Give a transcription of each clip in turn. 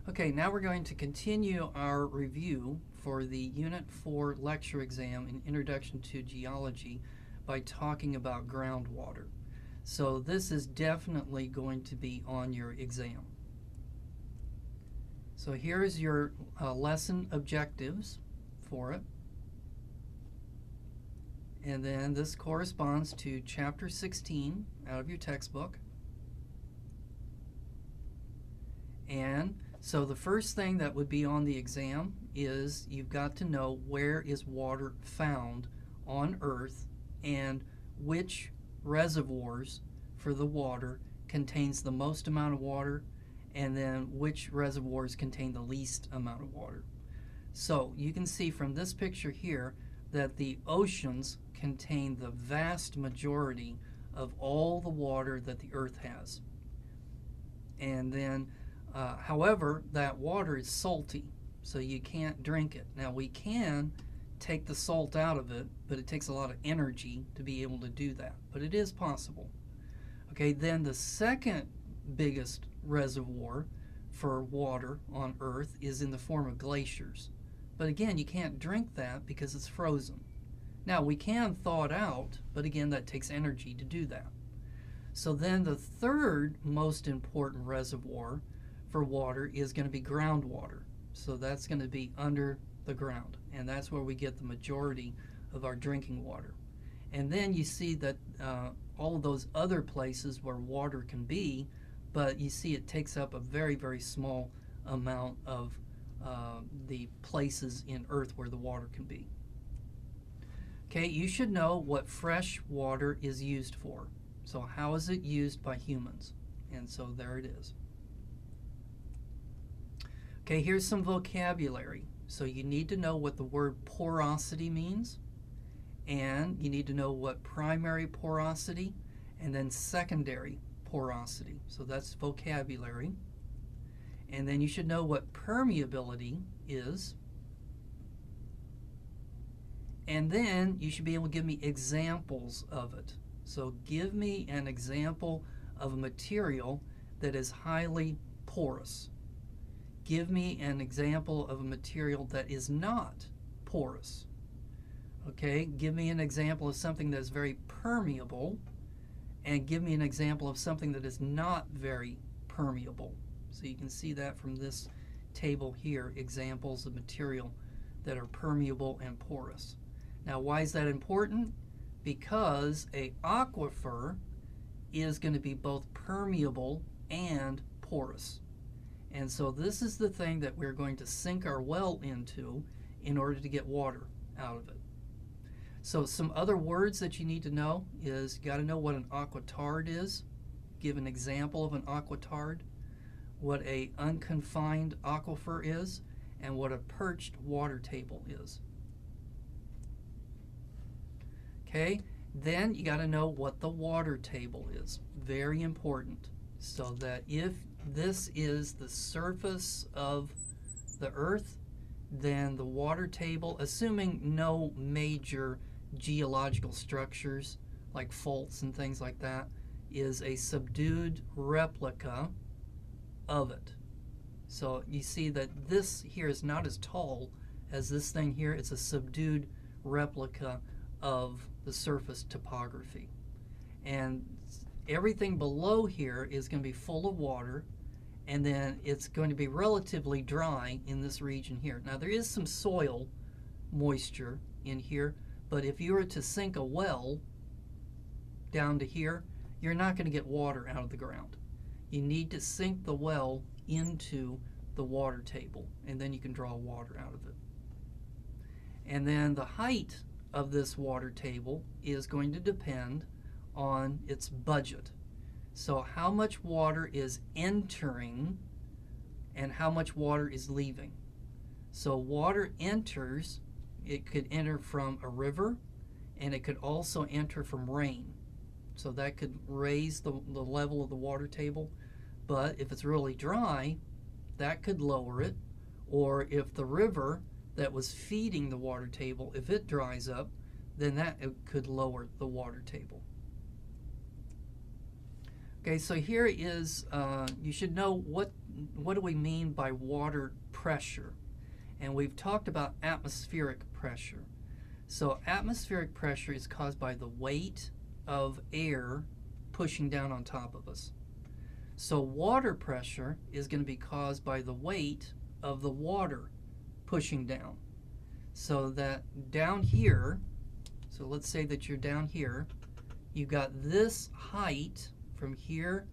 Okay, now we're going to continue our review for the Unit 4 lecture exam in Introduction to Geology by talking about groundwater. So this is definitely going to be on your exam. So here is your lesson objectives for it. And then this corresponds to Chapter 16 out of your textbook. And so the first thing that would be on the exam is you've got to know where is water found on Earth and which reservoirs for the water contains the most amount of water, and then which reservoirs contain the least amount of water. So you can see from this picture here that the oceans contain the vast majority of all the water that the Earth has. And then however, that water is salty, so you can't drink it. Now, we can take the salt out of it, but it takes a lot of energy to be able to do that. But it is possible. Okay, then the second biggest reservoir for water on Earth is in the form of glaciers. But again, you can't drink that because it's frozen. Now, we can thaw it out, but again, that takes energy to do that. So then the third most important reservoir for water is going to be groundwater. So that's going to be under the ground, and that's where we get the majority of our drinking water. And then you see that all of those other places where water can be, but you see it takes up a very, very small amount of the places in Earth where the water can be. Okay, you should know what fresh water is used for. So how is it used by humans? And so there it is. Okay, here's some vocabulary. So you need to know what the word porosity means, and you need to know what primary porosity and then secondary porosity. So that's vocabulary. And then you should know what permeability is. And then you should be able to give me examples of it. So give me an example of a material that is highly porous. Give me an example of a material that is not porous. Okay, give me an example of something that is very permeable, and give me an example of something that is not very permeable. So you can see that from this table here, examples of material that are permeable and porous. Now, why is that important? Because an aquifer is going to be both permeable and porous. And so this is the thing that we're going to sink our well into in order to get water out of it. So some other words that you need to know is you got to know what an aquitard is, give an example of an aquitard, what a unconfined aquifer is, and what a perched water table is. Okay, then you got to know what the water table is. Very important. So that if this is the surface of the Earth, then the water table, assuming no major geological structures like faults and things like that, is a subdued replica of it. So you see that this here is not as tall as this thing here. It's a subdued replica of the surface topography. And everything below here is going to be full of water, and then it's going to be relatively dry in this region here. Now there is some soil moisture in here, but if you were to sink a well down to here, you're not going to get water out of the ground. You need to sink the well into the water table, and then you can draw water out of it. And then the height of this water table is going to depend on its budget. So how much water is entering and how much water is leaving. So water enters, it could enter from a river, and it could also enter from rain. So that could raise the level of the water table. But if it's really dry, that could lower it. Or if the river that was feeding the water table, if it dries up, then that could lower the water table. Okay, so here is, you should know what do we mean by water pressure. And we've talked about atmospheric pressure. So atmospheric pressure is caused by the weight of air pushing down on top of us. So water pressure is going to be caused by the weight of the water pushing down. So that down here, so let's say that you're down here, you've got this height from here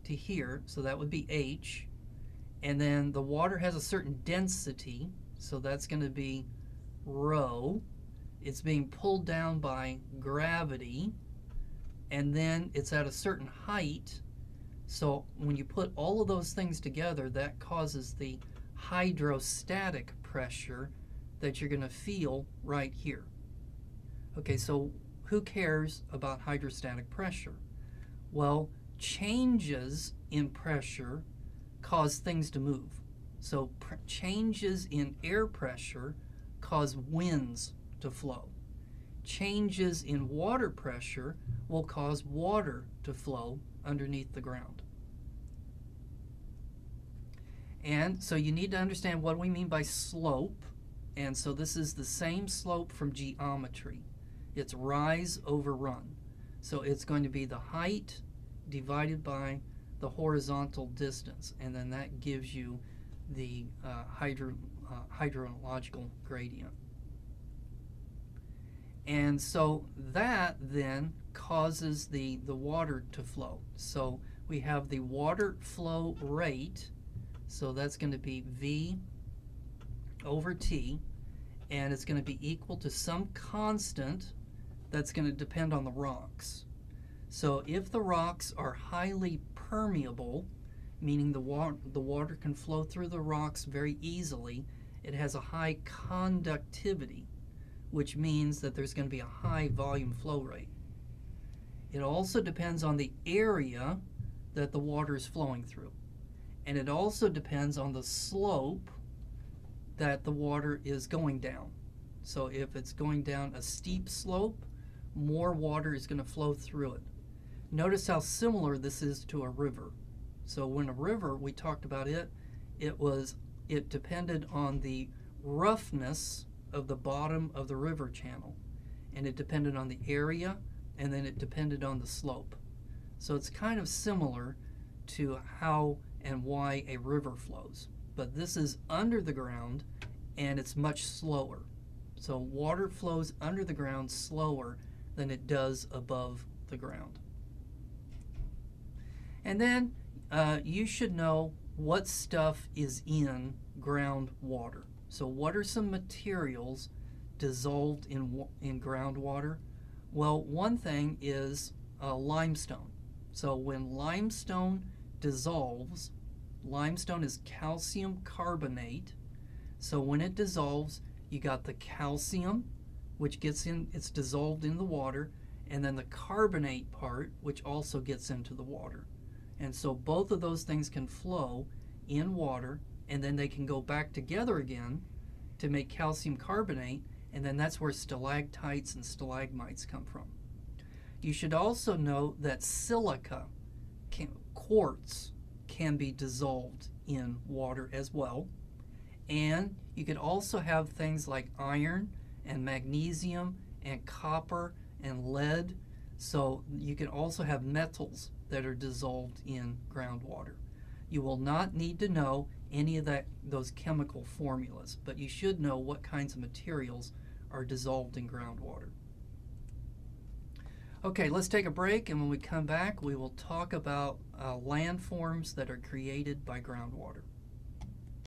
to here, so that would be H, and then the water has a certain density, so that's going to be rho. It's being pulled down by gravity, and then it's at a certain height. So when you put all of those things together, that causes the hydrostatic pressure that you're going to feel right here. Okay, so who cares about hydrostatic pressure? Well, changes in pressure cause things to move. So changes in air pressure cause winds to flow. Changes in water pressure will cause water to flow underneath the ground. And so you need to understand what we mean by slope. And so this is the same slope from geometry. It's rise over run. So it's going to be the height divided by the horizontal distance, and then that gives you the hydrological gradient. And so that then causes the water to flow. So we have the water flow rate, so that's going to be V over T, and it's going to be equal to some constant that's going to depend on the rocks. So if the rocks are highly permeable, meaning the water can flow through the rocks very easily, it has a high conductivity, which means that there's going to be a high volume flow rate. It also depends on the area that the water is flowing through. And it also depends on the slope that the water is going down. So if it's going down a steep slope, more water is going to flow through it. Notice how similar this is to a river. So when a river, we talked about it depended on the roughness of the bottom of the river channel, and it depended on the area, and then it depended on the slope. So it's kind of similar to how and why a river flows, but this is under the ground and it's much slower. So water flows under the ground slower than it does above the ground. And then you should know what stuff is in groundwater. So what are some materials dissolved in groundwater? Well, one thing is limestone. So when limestone dissolves, limestone is calcium carbonate. So when it dissolves, you got the calcium, which gets in, it's dissolved in the water, and then the carbonate part, which also gets into the water. And so both of those things can flow in water, and then they can go back together again to make calcium carbonate, and then that's where stalactites and stalagmites come from. You should also know that silica, quartz, can be dissolved in water as well. And you could also have things like iron and magnesium and copper and lead. So you can also have metals that are dissolved in groundwater. You will not need to know any of those chemical formulas, but you should know what kinds of materials are dissolved in groundwater. Okay, let's take a break, and when we come back, we will talk about landforms that are created by groundwater.